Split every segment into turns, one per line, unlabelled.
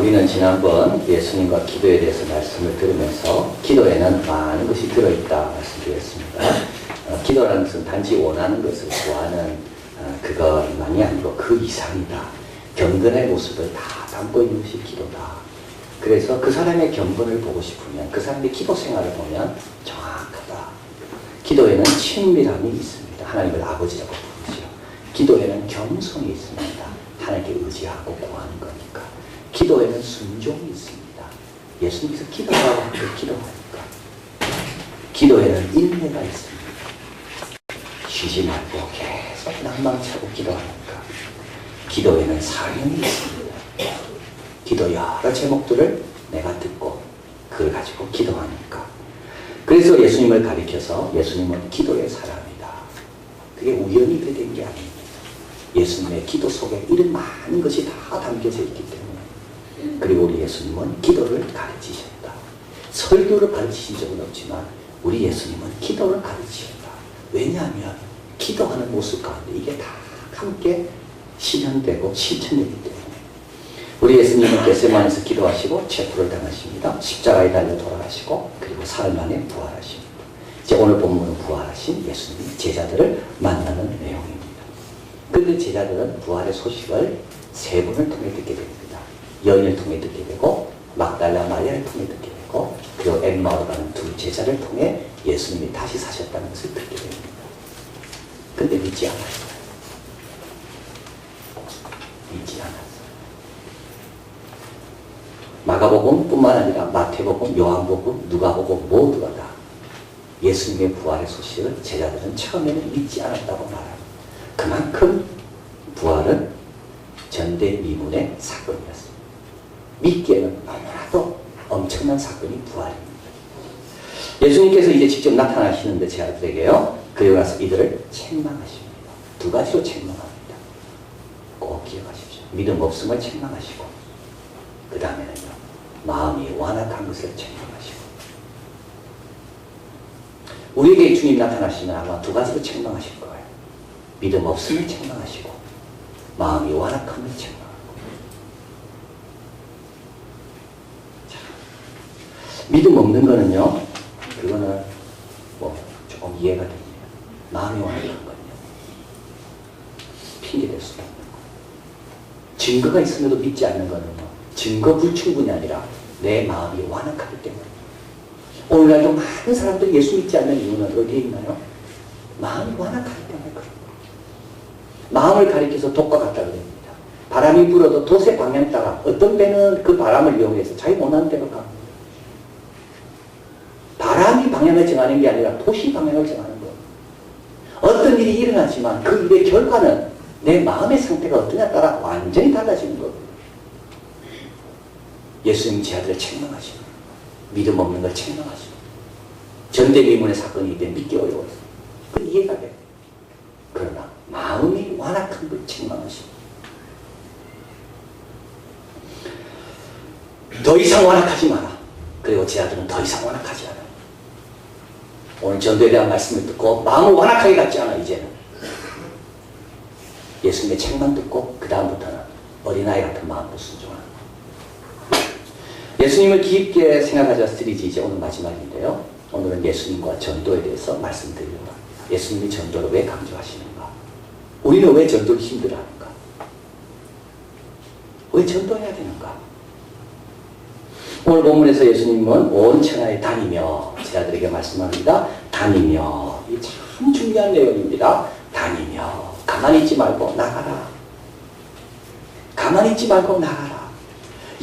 우리는 지난번 예수님과 기도에 대해서 말씀을 들으면서 기도에는 많은 것이 들어있다 말씀드렸습니다. 기도라는 것은 단지 원하는 것을 구하는 그것만이 아니고 그 이상이다. 경건의 모습을 다 담고 있는 것이 기도다. 그래서 그 사람의 경건을 보고 싶으면 그 사람의 기도 생활을 보면 정확하다. 기도에는 친밀함이 있습니다. 하나님을 아버지라고 부르죠. 기도에는 겸손이 있습니다. 하나님께 의지하고 구하는 거니까. 기도에는 순종이 있습니다. 예수님께서 기도하고 함께 기도하니까. 기도에는 인내가 있습니다. 쉬지 말고 계속 낭망차고 기도하니까. 기도에는 사명이 있습니다. 기도 여러 제목들을 내가 듣고 그걸 가지고 기도하니까. 그래서 예수님을 가리켜서 예수님은 기도의 사람이다. 그게 우연히 된 게 아닙니다. 예수님의 기도 속에 이런 많은 것이 다 담겨져 있기 때문에. 그리고 우리 예수님은 기도를 가르치셨다. 설교를 가르치신 적은 없지만 우리 예수님은 기도를 가르치셨다. 왜냐하면 기도하는 모습 가운데 이게 다 함께 실현되고 실천되기 때문에. 우리 예수님은 겟세마네에서 기도하시고 체포를 당하십니다. 십자가에 달려 돌아가시고 그리고 사흘 만에 부활하십니다. 이제 오늘 본문은 부활하신 예수님이 제자들을 만나는 내용입니다. 그런데 제자들은 부활의 소식을 세 분을 통해 듣게 됩니다. 여인을 통해 듣게 되고 막달라 마리아를 통해 듣게 되고 그리고 엠마오로 가는 두 제자를 통해 예수님이 다시 사셨다는 것을 듣게 됩니다. 근데 믿지 않았어요. 믿지 않았어요. 마가복음뿐만 아니라 마태복음, 요한복음, 누가복음 모두가 다 예수님의 부활의 소식을 제자들은 처음에는 믿지 않았다고 말합니다. 그만큼 부활은 전대미문의 사건이었습니다. 믿기에는 너무나도 엄청난 사건이 부활입니다. 예수님께서 이제 직접 나타나시는데 제자들에게요. 그리고 나서 이들을 책망하십니다. 두 가지로 책망합니다. 꼭 기억하십시오. 믿음 없음을 책망하시고 그 다음에는요. 마음이 완악한 것을 책망하시고. 우리에게 주님 나타나시면 아마 두 가지로 책망하실 거예요. 믿음 없음을 책망하시고 마음이 완악함을 책망하고. 자, 믿음 없는 거는요. 그거는 뭐 조금 이해가 됩니다. 마음이 완악한 거는요. 핑계댈 수도 없는 거. 증거가 있음에도 믿지 않는 거는요. 증거 불충분이 아니라 내 마음이 완악하기 때문에. 오늘날도 많은 사람들이 예수 믿지 않는 이유는 어디에 있나요? 마음이 완악하기 때문에 그런 거예요. 마음을 가리켜서 독과 같다 그럽니다. 바람이 불어도 돛의 방향 따라 어떤 배는 그 바람을 이용해서 자기 원하는 대로 갑니다. 바람이 방향을 정하는 게 아니라 돛이 방향을 정하는 거예요. 어떤 일이 일어나지만 그 일의 결과는 내 마음의 상태가 어떠냐에 따라 완전히 달라지는 겁니다. 예수님 제자들을 책망하시고 믿음 없는 걸 책망하시고 전대미문의 사건이기 때문에 믿기 어려워요. 그건 이해가 돼요. 그러나 마음이 완악한 걸 책망하시고 더 이상 완악하지 마라. 그리고 제자들은 더 이상 완악하지 않아요. 오늘 전도에 대한 말씀을 듣고 마음을 완악하게 갖지 않아. 이제는 예수님의 책망 듣고 그 다음부터는 어린아이 같은 마음으로 순종하는 거예요. 예수님을 깊게 생각하자 시리즈 이제 오늘 마지막인데요. 오늘은 예수님과 전도에 대해서 말씀드리려고 합니다. 예수님이 전도를 왜 강조하시는가? 우리는 왜 전도를 힘들어하는가? 왜 전도해야 되는가? 오늘 본문에서 예수님은 온 천하에 다니며 제자들에게 말씀합니다. 다니며. 이 참 중요한 내용입니다. 다니며. 가만히 있지 말고 나가라. 가만히 있지 말고 나가라.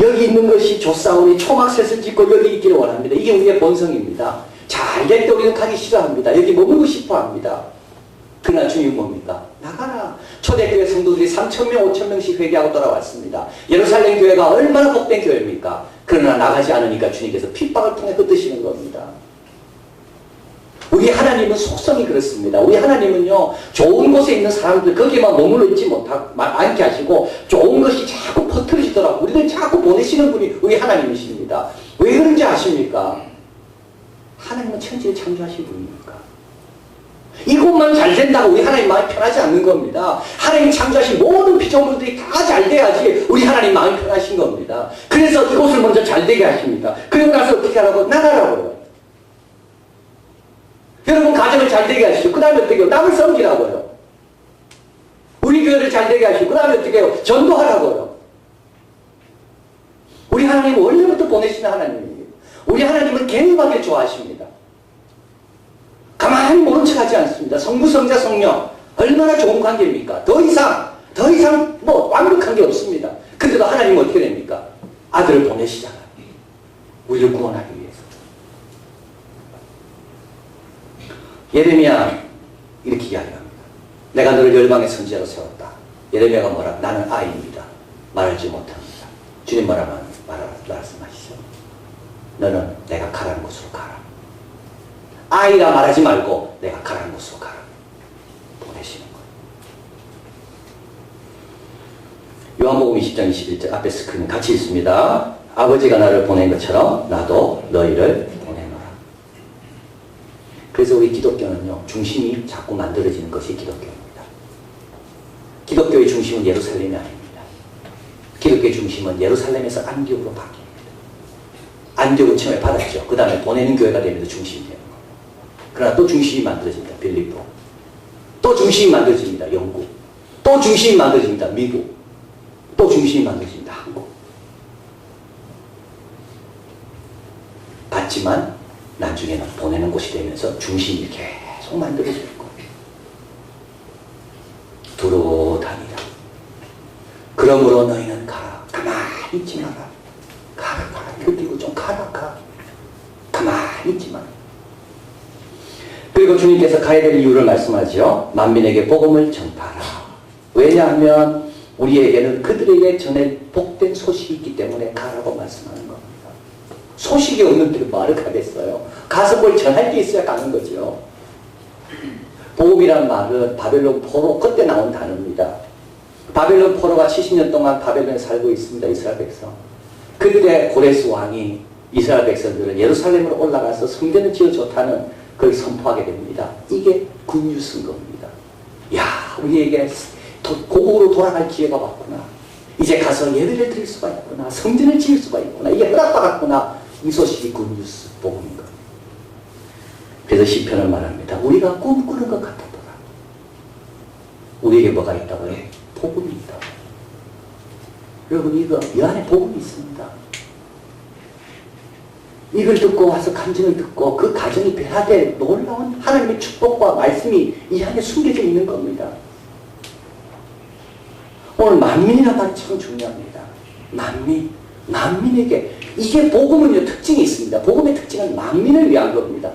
여기 있는 것이 조사오니 초막셋을 짓고 여기 있기를 원합니다. 이게 우리의 본성입니다. 잘 될 때 우리는 가기 싫어합니다. 여기 머물고 싶어합니다. 그러나 주님 뭡니까? 나가라. 초대교회 성도들이 3,000명, 5,000명씩 회개하고 돌아왔습니다. 예루살렘 교회가 얼마나 복된 교회입니까? 그러나 나가지 않으니까 주님께서 핍박을 통해 흩으시는 겁니다. 우리 하나님은 속성이 그렇습니다. 우리 하나님은요, 좋은 곳에 있는 사람들, 거기에만 머물러 있지 않게 하시고, 좋은 것이 자꾸 퍼뜨리시더라고요. 우리들 자꾸 보내시는 분이 우리 하나님이십니다. 왜 그런지 아십니까? 하나님은 천지를 창조하신 분입니까? 이것만 잘 된다고 우리 하나님 마음이 편하지 않는 겁니다. 하나님 창조하신 모든 피조물들이 다 잘 돼야지 우리 하나님 마음이 편하신 겁니다. 그래서 그래서 이곳을 먼저 잘 되게 하십니다. 그리고 나서 어떻게 하라고? 나가라고요. 여러분 가정을 잘 되게 하시죠. 그 다음에 어떻게 해요? 남을 섬기라고요. 우리 교회를 잘 되게 하시고 그 다음에 어떻게 해요? 전도하라고요. 우리 하나님은 원래부터 보내시는 하나님이에요. 우리 하나님은 개인하게 좋아하십니다. 가만히 모른 척 하지 않습니다. 성부, 성자, 성령 얼마나 좋은 관계입니까? 더 이상 뭐 완벽한 게 없습니다. 근데도 하나님은 어떻게 됩니까? 아들을 보내시잖아요. 우리를 구원하기 위해서. 예레미야 이렇게 이야기합니다. 내가 너를 열방의 선지자로 세웠다. 예레미야가 뭐라? 나는 아이입니다. 말하지 못합니다. 주님 뭐라면 말씀하시죠. 너는 내가 가라는 곳으로 가라. 아이라 말하지 말고 내가 가라는 곳으로 가라. 보내시는 거예요. 요한복음 20장 21절 앞에 스크린 같이 있습니다. 아버지가 나를 보낸 것처럼 나도 너희를 보내노라. 그래서 우리 기독교는요, 중심이 자꾸 만들어지는 것이 기독교입니다. 기독교의 중심은 예루살렘이 아닙니다. 기독교의 중심은 예루살렘에서 안디옥으로 바뀝니다. 안디옥은 처음에 받았죠. 그 다음에 보내는 교회가 되면서 중심이 되는 거예요. 그러나 또 중심이 만들어집니다. 빌립보. 또 중심이 만들어집니다. 영국. 또 중심이 만들어집니다. 미국. 또 중심이 만들어집니다. 한국. 받지만 나중에는 보내는 곳이 되면서 중심이 계속 만들어질 거예요. 두루 다니라. 그러므로 너희는 가라. 가만히 있지 마라. 가라. 이거 띄고 좀 가라. 가만히 있지 마라. 그리고 주님께서 가야 될 이유를 말씀하죠. 만민에게 복음을 전파하라. 왜냐하면 우리에게는 그들에게 전해 복된 소식이 있기 때문에 가라고 말씀하는 겁니다. 소식이 없는데 말을 가겠어요. 가서 뭘 전할 게 있어야 가는 거죠. 복음이란 말은 바벨론 포로 그때 나온 단어입니다. 바벨론 포로가 70년 동안 바벨론에 살고 있습니다. 이스라엘 백성. 그들의 고레스 왕이 이스라엘 백성들은 예루살렘으로 올라가서 성전을 지어 좋다는 걸 선포하게 됩니다. 이게 굿뉴스인 겁니다. 야, 우리에게 고국으로 돌아갈 기회가 왔구나. 이제 가서 예배를 드릴 수가 있구나. 성전을 지을 수가 있구나. 이게 허락받았구나. 이 소식이 굿뉴스, 복음인 겁니다. 그래서 시편을 말합니다. 우리가 꿈꾸는 것 같았더라. 우리에게 뭐가 있다고요? 복음이 있다. 여러분, 이 안에 복음이 있습니다. 이걸 듣고 와서 간증을 듣고 그 가정이 변화될 놀라운 하나님의 축복과 말씀이 이 안에 숨겨져 있는 겁니다. 오늘 만민이라는 말이 참 중요합니다. 만민에게 이게 복음은요 특징이 있습니다. 복음의 특징은 만민을 위한 겁니다.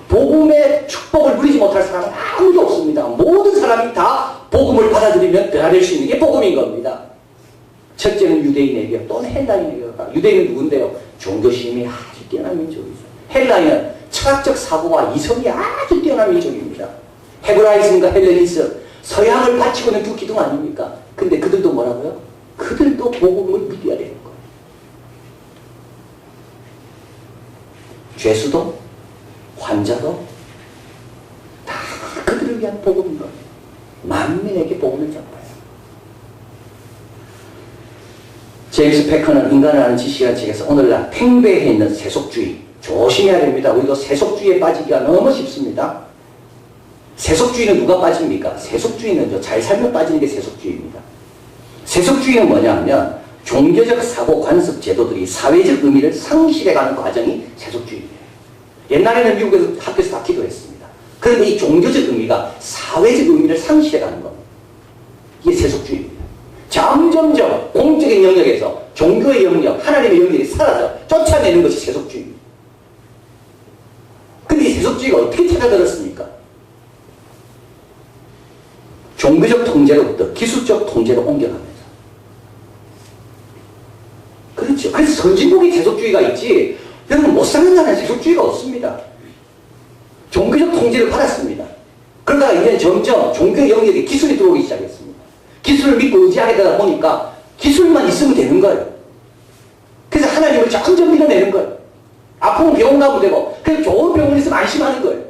복음의 축복을 누리지 못할 사람은 아무도 없습니다. 모든 사람이 다 복음을 받아들이면 변화될 수 있는 게 복음인 겁니다. 첫째는 유대인에게 또는 헬라인에게. 유대인은 누군데요? 종교심이 아주 뛰어난 민족이죠. 헬라인은 철학적 사고와 이성이 아주 뛰어난 민족입니다. 헤브라이즘과 헬레니즘, 서양을 바치고 있는 두 기둥 아닙니까? 근데 그들도 뭐라고요? 그들도 복음을 믿어야 되는 거예요. 죄수도 환자도 다 그들을 위한 복음인 거예요. 만민에게 복음을 전파해요. 제임스 패커는 인간을 아는 지식이라는 책에서 오늘날 팽배해 있는 세속주의 조심해야 됩니다. 우리도 세속주의에 빠지기가 너무 쉽습니다. 세속주의는 누가 빠집니까? 세속주의는 잘 살면 빠지는 게 세속주의입니다. 세속주의는 뭐냐면 종교적 사고 관습 제도들이 사회적 의미를 상실해가는 과정이 세속주의입니다. 옛날에는 미국에서 학교에서 다 기도했습니다. 그런데 이 종교적 의미가 사회적 의미를 상실해가는 겁니다. 이게 세속주의입니다. 점점점 공적인 영역에서 종교의 영역, 하나님의 영역이 사라져 쫓아내는 것이 세속주의입니다. 근데 이 세속주의가 어떻게 찾아들었습니까? 종교적 통제로부터 기술적 통제로 옮겨가면서. 그렇죠. 그래서 선진국이 세속주의가 있지, 여러분 못 사는 나라에 세속주의가 없습니다. 종교적 통제를 받았습니다. 그러다가 이제 점점 종교 영역에 기술이 들어오기 시작했습니다. 기술을 믿고 의지하게 되다 보니까 기술만 있으면 되는 거예요. 그래서 하나님을 점점 밀어내는 거예요. 아프면 병원 가면 되고, 그래서 좋은 병원에 있으면 안심하는 거예요.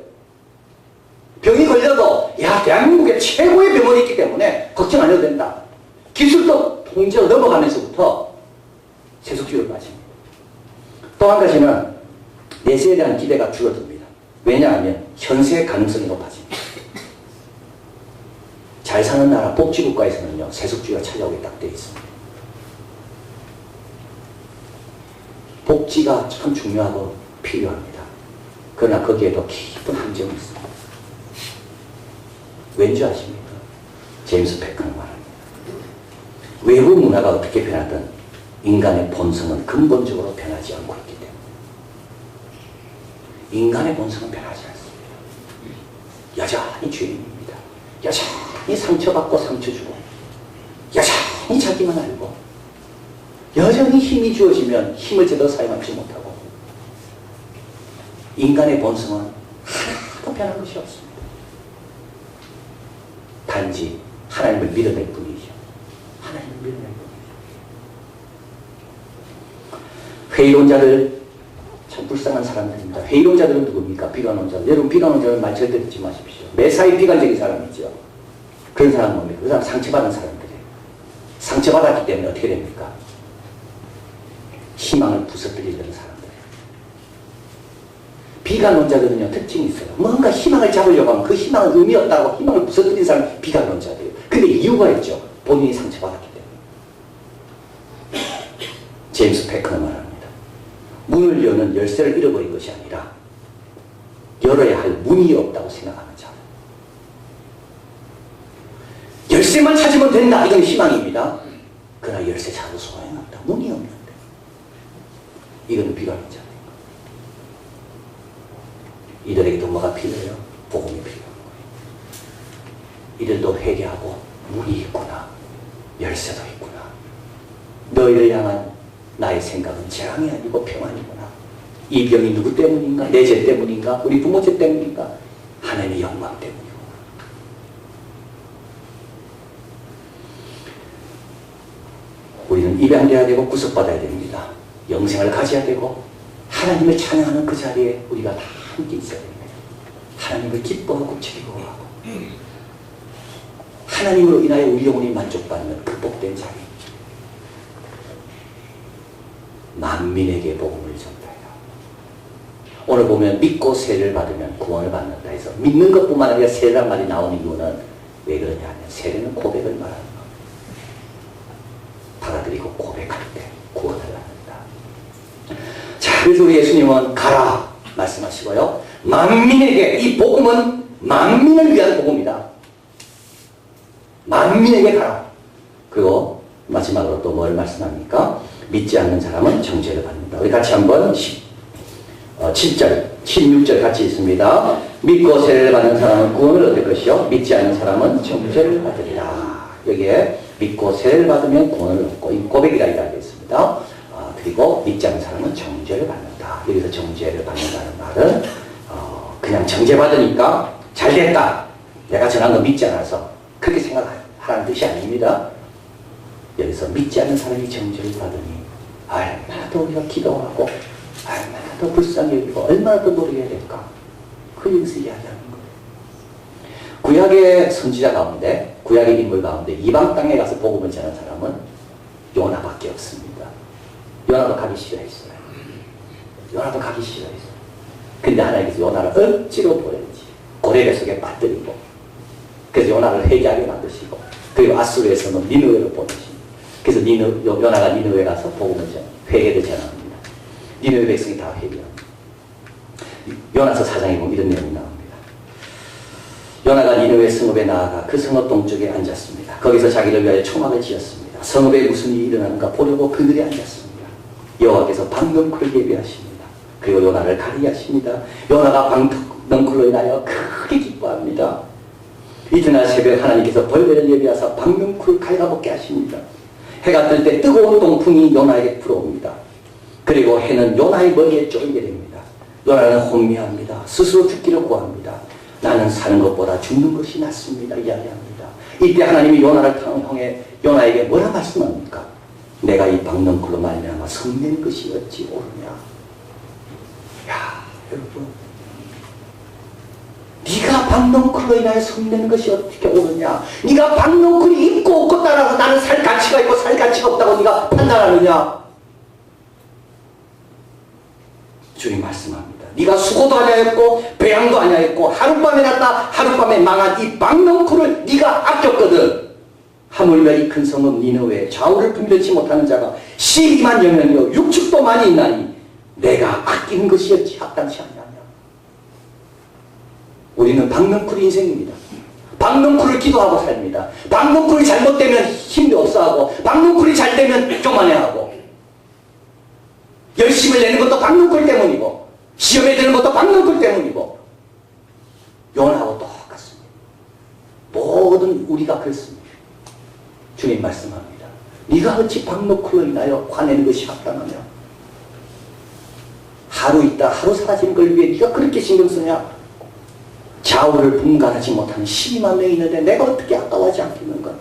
병이 걸려도 야, 대한민국에 최고의 병원이 있기 때문에 걱정 안 해도 된다. 기술도 통제로 넘어가면서부터 세속주의로 빠집니다. 또 한 가지는 내세에 대한 기대가 줄어듭니다. 왜냐하면 현세의 가능성이 높아집니다. 잘 사는 나라 복지국가에서는요, 세속주의가 찾아오게 딱 되어 있습니다. 복지가 참 중요하고 필요합니다. 그러나 거기에 더 깊은 함정이 있습니다. 왠지 아십니까? 제임스 패커는 말합니다. 외부 문화가 어떻게 변하든 인간의 본성은 근본적으로 변하지 않고 있기 때문에 인간의 본성은 변하지 않습니다. 여전히 죄인입니다. 여전히 상처받고 상처주고 여전히 자기만 알고 여전히 힘이 주어지면 힘을 제대로 사용하지 못하고 인간의 본성은 하나도 변한 것이 없습니다. 단지 하나님을 믿어낼 뿐이죠. 하나님을 믿어낼 뿐이죠. 회의론자들 참 불쌍한 사람들입니다. 회의론자들은 누굽니까? 비관론자들. 여러분 비관론자는 말 절대 듣지 마십시오. 매사에 비관적인 사람이죠. 그런 사람은 뭡니까? 그 사람 상처받은 사람들이에요. 상처받았기 때문에 어떻게 됩니까? 희망을 부서뜨리려는 사람들이에요. 비관론자들은요, 특징이 있어요. 뭔가 희망을 잡으려고 하면 그 희망은 의미 없다고 희망을 부서뜨린 사람이 비관론자들이에요. 근데 이유가 있죠. 본인이 상처받았기 때문에. 제임스 패커는 말합니다. 문을 여는 열쇠를 잃어버린 것이 아니라 열어야 할 문이 없다고 생각하는 자. 열쇠만 찾으면 된다. 이건 희망입니다. 그러나 열쇠 찾아도 소용없다. 문이 없는데. 이건 비관론자입니다. 이들에게도 뭐가 필요해요? 복음이 필요한 거예요. 이들도 회개하고 문이 있구나. 열쇠도 있구나. 너희를 향한 나의 생각은 재앙이 아니고 평안이구나. 이 병이 누구 때문인가? 내 죄 때문인가? 우리 부모 죄 때문인가? 하나님의 영광 때문이구나. 우리는 입양돼야 되고 구속받아야 됩니다. 영생을 가져야 되고 하나님을 찬양하는 그 자리에 우리가 다 함께 있어야 됩니다. 하나님을 기뻐하고 즐거워하고 하나님으로 인하여 우리 영혼이 만족받는 그 복된 자리. 만민에게 복음을 전파해라. 오늘 보면 믿고 세례를 받으면 구원을 받는다 해서 믿는 것뿐만 아니라 세례란 말이 나오는 이유는 왜 그러냐면 세례는 고백을 말하는 겁니다. 받아들이고 고백할 때 구원을 받는다. 자, 그래서 우리 예수님은 가라 말씀하시고요. 만민에게, 이 복음은 만민을 위한 복음이다. 만민에게 가라. 그리고 마지막으로 또 뭘 말씀합니까? 믿지 않는 사람은 정죄를 받는다. 우리 같이 한번 7절, 16절 같이 있습니다. 믿고 세례를 받는 사람은 구원을 얻을 것이요 믿지 않는 사람은 정죄를 받으리라. 여기에 믿고 세례를 받으면 구원을 얻고, 이 고백이라 이야기하고 있습니다. 그리고 믿지 않는 사람은 정죄를 받는다. 여기서 정죄를 받는다는 말은 그냥 정죄받으니까 잘됐다. 내가 전한 거 믿지 않아서 그렇게 생각하라는 뜻이 아닙니다. 여기서 믿지 않는 사람이 정죄를 받으니 얼마나 더 우리가 기도하고 얼마나 더 불쌍히 여기고 얼마나 더 노력해야 될까? 그 여기서 이야기하는 거예요. 구약의 선지자 가운데, 구약의 인물 가운데 이방 땅에 가서 복음을 전한 사람은 요나밖에 없습니다. 요나도 가기 싫어했어요. 요나도 가기 싫어했어요. 근데 하나님께서 요나를 억지로 보내지. 고래배 속에 빠뜨리고, 그래서 요나를 회개하게 만드시고, 그리고 아수르에서는 니느웨로 보내시고, 그래서 요나가 니느웨 가서 복음을 회개를 전합니다. 니느웨 백성이 다 회개합니다. 요나서 4장에 보면 이런 내용이 나옵니다. 요나가 니느웨 성읍에 나아가 그 성읍 동쪽에 앉았습니다. 거기서 자기를 위하여 초막을 지었습니다. 성읍에 무슨 일이 일어나는가 보려고 그늘에 앉았습니다. 여호와께서 방명쿨을 예비하십니다. 그리고 요나를 가리게 하십니다. 요나가 방명쿨로 인하여 크게 기뻐합니다. 이튿날 새벽 하나님께서 벌레를 예비하사 방명쿨을 갉아먹게 하십니다. 해가 뜰 때 뜨거운 동풍이 요나에게 불어옵니다. 그리고 해는 요나의 머리에 쪼이게 됩니다. 요나는 혼미합니다. 스스로 죽기를 구합니다. 나는 사는 것보다 죽는 것이 낫습니다. 이야기합니다. 이때 하나님이 요나를 향해 요나에게 뭐라 말씀합니까? 내가 이 방명쿨로 말미암아 성낸 것이 어찌 오르냐. 야, 여러분, 네가 방명쿨로 인하여 성낸 것이 어떻게 오르냐? 네가 방명쿨이 있고 없고 따라서 나는 살 가치가 있고 살 가치가 없다고 네가 판단하느냐? 주님 말씀합니다. 네가 수고도 아니하였고 배양도 아니하였고 하룻밤에 났다 하룻밤에 망한 이 박넝쿨을 네가 아꼈거든. 하물며 이 큰 성읍 니느웨에 좌우를 분별치 못하는 자가 12만 여명이요 육축도 많이 있나니 내가 아끼는 것이었지 합당치 않느냐. 우리는 박넝쿨 인생입니다. 박넝쿨을 기도하고 삽니다. 박넝쿨이 잘못되면 힘이 없어하고 박넝쿨이 잘되면 교만해하고 열심을 내는 것도 박넝쿨 때문이고 시험에 드는 것도 박넝쿨 때문이고 요나하고 똑같습니다. 모든 우리가 그렇습니다. 주님 말씀합니다. 네가 어찌 박넝쿨로 인하여 화내는 것이 합당하며 하루 있다 하루 사라지는 걸 위해 네가 그렇게 신경 쓰냐. 좌우를 분간하지 못하는 12만 명이 있는데 내가 어떻게 아까워하지 않겠는가.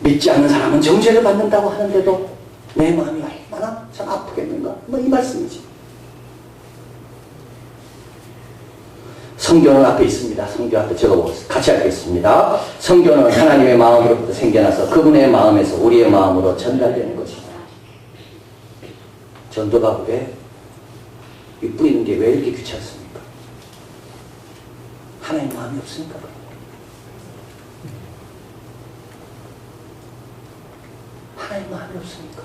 믿지 않는 사람은 정죄를 받는다고 하는데도 내 마음이 얼마나 참 아프겠는가. 뭐 이 말씀이지. 성경은 앞에 있습니다. 성경 앞에 적어보겠습니다. 같이 읽겠습니다. 성경은 하나님의 마음으로부터 생겨나서 그분의 마음에서 우리의 마음으로 전달되는 것입니다. 전도가 왜 뿌리는 게 왜 이렇게 귀찮습니까? 하나님 마음이 없으니까 그래요. 하나님 마음이 없으니까.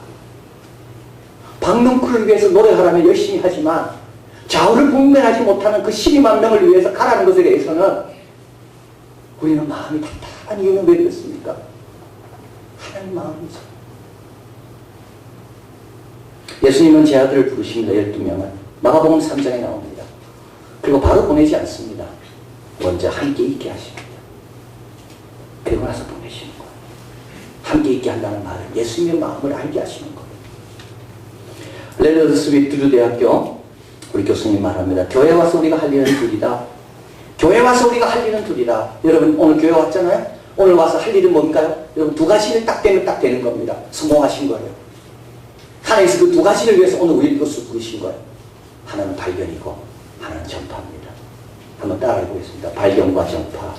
박넝쿨을 위해서 노력하라면 열심히 하지만 좌우를 분별하지 못하는 그 12만 명을 위해서 가라는 것에 대해서는 우리는 마음이 답답한 이유는 왜 그렇습니까? 하나님 마음이죠. 예수님은 제 아들을 부르십니다. 12명을. 마가복음 3장에 나옵니다. 그리고 바로 보내지 않습니다. 먼저 함께 있게 하십니다. 그리고 나서 보내시는 거예요. 함께 있게 한다는 말은 예수님의 마음을 알게 하시는 거예요. 레더스위트 대학교 우리 교수님 말합니다. 교회 와서 우리가 할 일은 둘이다. 교회 와서 우리가 할 일은 둘이다. 여러분 오늘 교회 왔잖아요. 오늘 와서 할 일은 뭘까요? 여러분 두 가지를 딱 되면 딱 되는 겁니다. 성공하신 거예요. 하나님께서 그 두 가지를 위해서 오늘 우리 이것을 부르신 거예요. 하나는 발견이고 하나는 전파입니다. 한번 따라해 보겠습니다. 발견과 전파.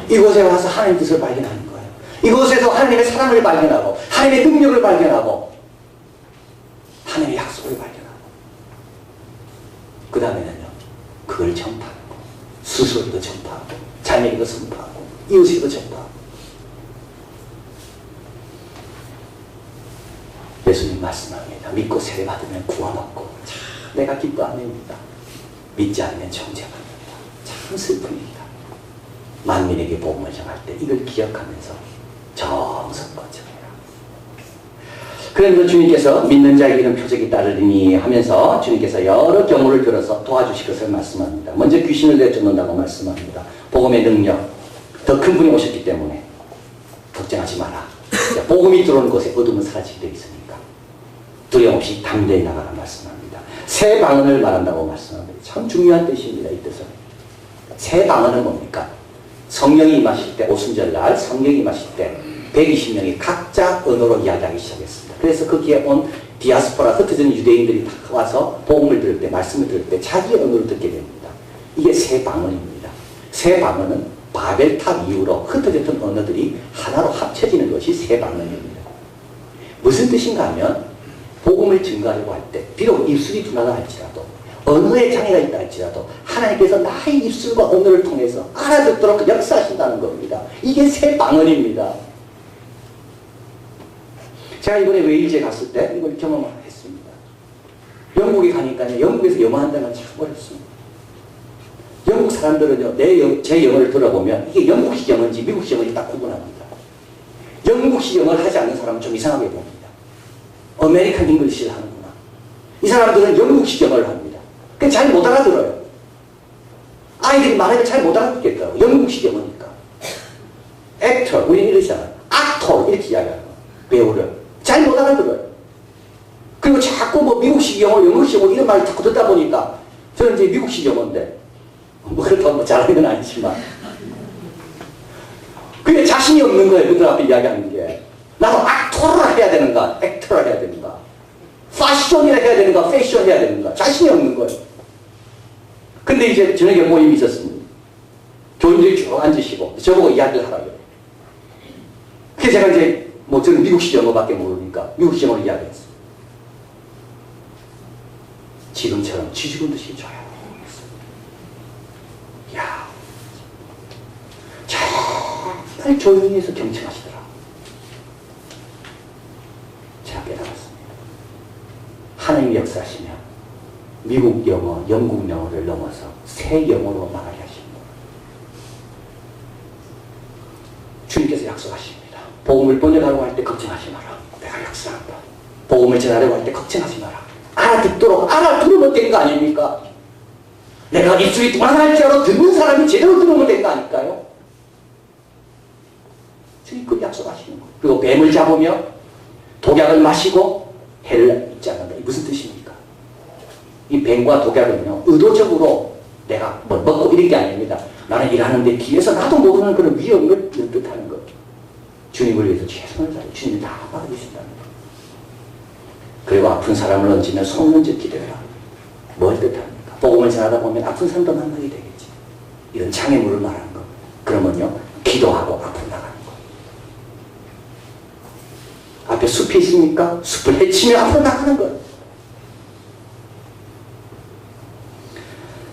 이곳에 와서 하나님의 뜻을 발견하는 거예요. 이곳에서 하나님의 사랑을 발견하고 하나님의 능력을 발견하고 하나님의 약속을 발견하고 그 다음에는요 그걸 전파하고 스스로도 전파하고 자녀에게도 전파하고 이웃에게도 전파하고. 예수님 말씀합니다. 믿고 세례받으면 구원 얻고 참 내가 기뻐합니다. 믿지 않으면 정죄받는다. 참 슬픈 일이다. 만민에게 복음을 전할 때 이걸 기억하면서 정성껏 전해라. 그러면서 주님께서 믿는 자에게는 표적이 따르리니 하면서 주님께서 여러 경우를 들어서 도와주실 것을 말씀합니다. 먼저 귀신을 내쫓는다고 말씀합니다. 복음의 능력, 더 큰 분이 오셨기 때문에 걱정하지 마라. 복음이 들어오는 곳에 어둠은 사라지게 되어 있으니까 두려움 없이 담대히 나가라 말씀합니다. 새 방언을 말한다고 말씀합니다. 참 중요한 뜻입니다. 이 뜻은. 새 방언은 뭡니까? 성령이 임하실 때 오순절날 성령이 임하실 때 120명이 각자 언어로 이야기하기 시작했습니다. 그래서 거기에 온 디아스포라 흩어진 유대인들이 다 와서 복음을 들을 때 말씀을 들을 때 자기 언어를 듣게 됩니다. 이게 새 방언입니다. 새 방언은 바벨탑 이후로 흩어졌던 언어들이 하나로 합쳐지는 것이 새 방언입니다. 무슨 뜻인가 하면 복음을 증거하려고 할 때 비록 입술이 둔하다 할지라도 언어에 장애가 있다 할지라도 하나님께서 나의 입술과 언어를 통해서 알아듣도록 역사하신다는 겁니다. 이게 새 방언입니다. 제가 이번에 웨일즈에 갔을 때 이걸 경험했습니다. 영국에 가니까 영국에서 영어 한다는 건 참 어렵습니다. 영국 사람들은요, 제 영어를 들어보면 이게 영국식 영어인지 미국식 영어인지 딱 구분합니다. 영국식 영어를 하지 않는 사람은 좀 이상하게 봅니다. 아메리칸 잉글리시를 하는구나. 이 사람들은 영국식 영어를 합니다. 그냥 잘 못 알아들어요. 아이들이 말하면 잘 못 알아듣겠더라고요. 영국식 영어니까. 액터, 우리는 이러잖아요. 악터, 이렇게 이야기하는 거예요. 배우를. 잘 못 알아들어요. 그리고 자꾸 뭐 미국식 영어, 영국식 영어 이런 말을 자꾸 듣다 보니까 저는 이제 미국식 영어인데 뭐 그렇다고 뭐 잘하는 건 아니지만 그게 자신이 없는 거예요. 그들 앞에 이야기하는 게. 나도 악토를 해야 되는가, 액터를 해야 되는가, 패션이라 해야 되는가, 패션 해야 되는가, 자신이 없는 거예요. 근데 이제 저녁에 모임이 있었습니다. 교인들이 쭉 앉으시고 저보고 이야기를 하라고요. 그래서 제가 이제 뭐 저는 미국식 영어밖에 모르니까 미국식 영어로 이야기했어. 지금처럼 쥐죽은 듯이 조용했어. 야, 정말 조용히 해서 경청하시더라. 제가 깨달았습니다. 하나님이 역사하시면 미국 영어, 영국 영어를 넘어서 새 영어로 말하게 하시는 거예요. 주님께서 약속하십니다. 복음을 번역하려고 할 때 걱정하지 마라. 내가 역사한다. 복음을 전하려고 할 때 걱정하지 마라. 알아들으면 된 거 아닙니까? 내가 입술이 동안할지라도 듣는 사람이 제대로 들으면 된 거 아닐까요? 주님 그 약속하시는 거예요. 그리고 뱀을 잡으며 독약을 마시고 해를 잊지 않는다. 무슨 뜻입니까? 이 뱀과 독약은요, 의도적으로 내가 뭐 먹고 이런 게 아닙니다. 나는 일하는데 뒤에서 나도 모르는 그런 위험을 뜻하는 거예요. 주님을 위해서 최선을 다해 주님이 다 막아주신다는 거예요. 그리고 아픈 사람을 얹으면 손 얹어 기도해라. 뭘 뜻합니까? 복음을 전하다 보면 아픈 사람도 만나게 되겠지. 이런 장애물을 말하는 거. 그러면요, 기도하고 앞으로 나가는 거. 앞에 숲이 있으니까 숲을 헤치며 앞으로 나가는 거예요.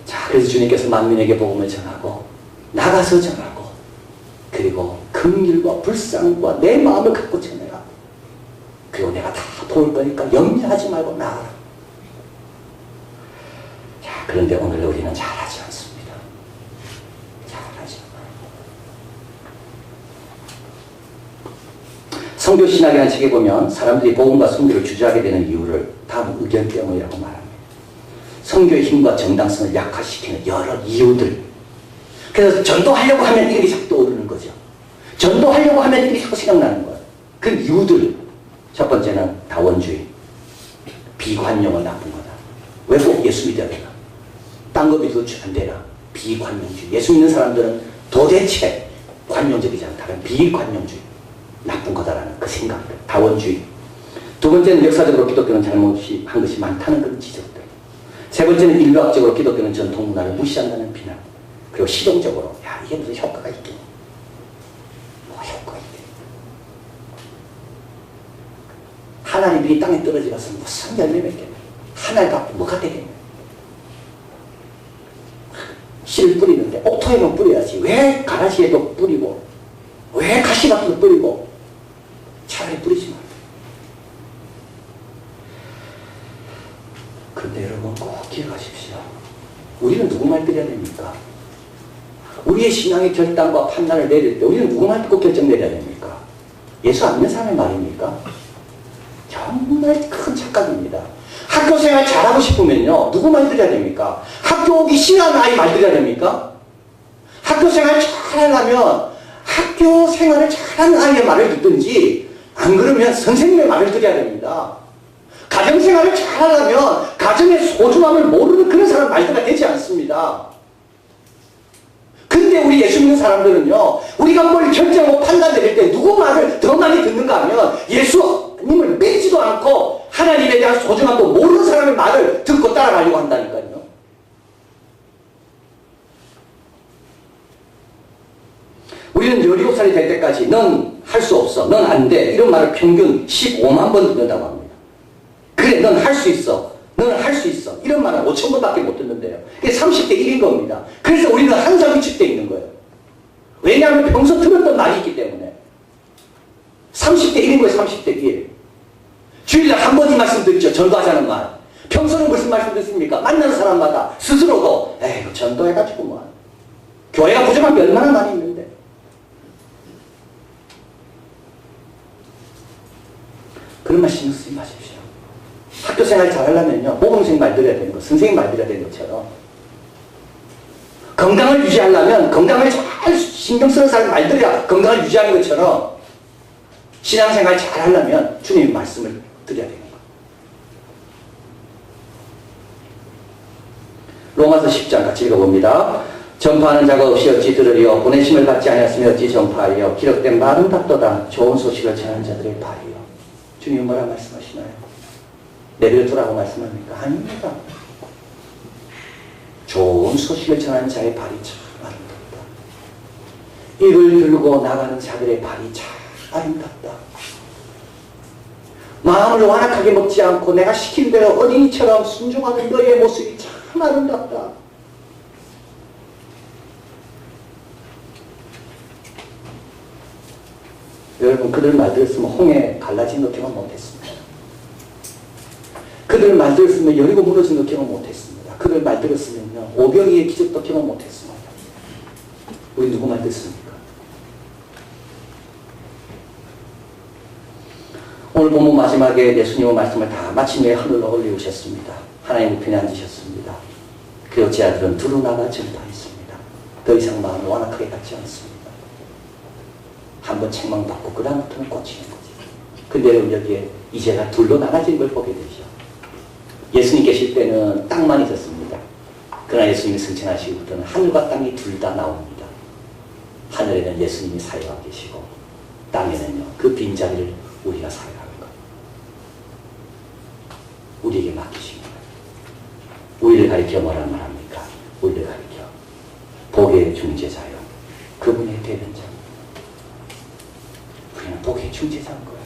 자, 그래서 주님께서 만민에게 복음을 전하고 나가서 전하고 그리고 긍휼과 불쌍과 내 마음을 갖고 전해라. 그리고 내가 다 도울 거니까 염려하지 말고 나가라. 자, 그런데 오늘 우리는 잘하지 않습니다. 잘하지 않아요. 성교신학이라는 책에 보면 사람들이 복음과 성교를 주저하게 되는 이유를 다음 의견 때문이라고 말합니다. 성교의 힘과 정당성을 약화시키는 여러 이유들. 그래서 전도하려고 하면 이렇게 자꾸 떠오르는 거죠. 전도하려고 하면 이렇게 자꾸 생각나는 거예요. 그 이유들. 첫 번째는 다원주의. 비관용은 나쁜 거다. 왜 꼭 예수 믿어야 되나? 딴 거 믿어도 안 되나? 비관용주의. 예수 믿는 사람들은 도대체 관용적이지 않다. 비관용주의. 나쁜 거다라는 그 생각들. 다원주의. 두 번째는 역사적으로 기독교는 잘못한 것이 많다는 그런 지적들. 세 번째는 인류학적으로 기독교는 전통 문화를 무시한다는 비난. 그리고 시동적으로 야, 이게 무슨 효과가 있겠니? 뭐 효과가 있겠니? 하나님이 땅에 떨어지면서 무슨 열매 맺겠네. 하나님 갖고 뭐가 되겠네. 씨를 뿌리는데 옥토에만 뿌려야지. 왜 가라지에도 뿌리고 왜 가시밭에도 뿌리고 차라리 뿌리지 마. 그런데 여러분 꼭 기억하십시오. 우리는 누구 말 들어야 됩니까? 우리의 신앙의 결단과 판단을 내릴 때 우리는 누구 말 듣고 결정 내려야 됩니까? 예수 안 믿는 사람의 말입니까? 정말 큰 착각입니다. 학교 생활 잘하고 싶으면요, 누구 말 들어야 됩니까? 학교 오기 싫어하는 아이 말 들어야 됩니까? 학교 생활 잘하려면 학교 생활을 잘하는 아이의 말을 듣든지, 안 그러면 선생님의 말을 들어야 됩니다. 가정생활을 잘하려면 가정의 소중함을 모르는 그런 사람 말들어야 되지 않습니다. 근데 우리 예수 믿는 사람들은요, 우리가 뭘 결정하고 판단 내릴 때 누구 말을 더 많이 듣는가 하면 예수님을 믿지도 않고 하나님에 대한 소중함도 모르는 사람의 말을 듣고 따라가려고 한다니까요. 우리는 17살이 될 때까지 넌 할 수 없어, 넌 안 돼, 이런 말을 평균 15만 번 듣는다고 합니다. 그래, 넌 할 수 있어, 너는 할 수 있어, 이런 말은 5천 번밖에 못 듣는데요. 그게 30대 1인 겁니다. 그래서 우리는 항상 위축되어 있는 거예요. 왜냐하면 평소 들었던 말이 있기 때문에. 30대 1인 거예요. 30대 1. 주일날 한 번 이 말씀 듣죠. 전도하자는 말. 평소는 무슨 말씀 듣습니까? 만나는 사람마다 스스로도 에이, 전도해가지고 뭐 교회가 부족한 게 얼마나 많이 있는데. 그런 말 신경 쓰지 마십시오. 학교 생활 잘하려면요, 모범생 말 들어야 되는 거, 선생님 말 들어야 되는 것처럼, 건강을 유지하려면 건강을 잘 신경 쓰는 사람 말 들어야 건강을 유지하는 것처럼, 신앙생활 잘하려면 주님의 말씀을 드려야 되는 거예요. 로마서 10장 같이 읽어봅니다. 전파하는 자가 없이 어찌 들으리요, 보내심을 받지 아니하였으며 어찌 전파하리요, 기록된 말은 답도다, 좋은 소식을 전하는 자들의 발이요. 주님은 뭐라 말씀하시나요? 내버려두라고 말씀합니까? 아닙니다. 좋은 소식을 전하는 자의 발이 참 아름답다. 이를 들고 나가는 자들의 발이 참 아름답다. 마음을 완악하게 먹지 않고 내가 시킨 대로 어린이처럼 순종하는 너의 모습이 참 아름답다. 여러분, 그들 말 들었으면 홍해 갈라진 거 경험 못했습니다. 그들 말 들었으면 여리고 무너진 거 경험 못했습니다. 그들 말 들었으면요, 오병이의 기적도 경험 못했습니다. 우리 누구 말 듣습니까? 오늘 본문 마지막에 예수님의 말씀을 다 마친 후에 하늘로 올리우셨습니다. 하나님 우편에 앉으셨습니다. 그 제 아들은 두루 나가 전파했습니다. 더 이상 마음을 완악하게 갖지 않습니다. 한번 책망받고 그 다음부터는 꽂히는 거지. 근데 여러분, 여기에 이제가 둘로 나눠진 걸 보게 되죠. 예수님 계실 때는 땅만 있었습니다. 그러나 예수님이 승천하시고부터는 하늘과 땅이 둘 다 나옵니다. 하늘에는 예수님이 사역하고 계시고 땅에는요, 그 빈자리를 우리가 사역하는 거예요. 우리에게 맡기신 거예요. 우리를 가리켜 뭐라 말합니까? 우리를 가리켜 복의 중재자요, 그분의 대변자. 우리는 복의 중재자인 거예요.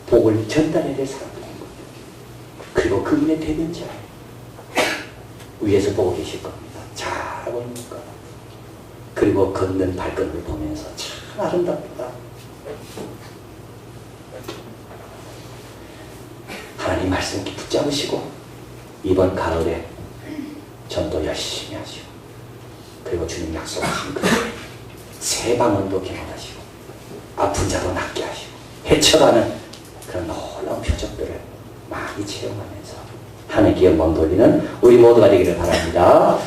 복을 전달해야 될 사람들인 거예요. 그리고 그분의 대변자예요. 위에서 보고 계실 겁니다. 잘 보입니까? 그리고 걷는 발걸음을 보면서 참 아름답다. 하나님 말씀 깊이 붙잡으시고 이번 가을에 전도 열심히 하시고, 그리고 주님 약속하신 그 새 방언도 경험하시고 아픈 자도 낫게 하시고 헤쳐가는 그런 놀라운 표적들을 많이 체험하면서 하나님께 영광 돌리는 우리 모두가 되기를 바랍니다.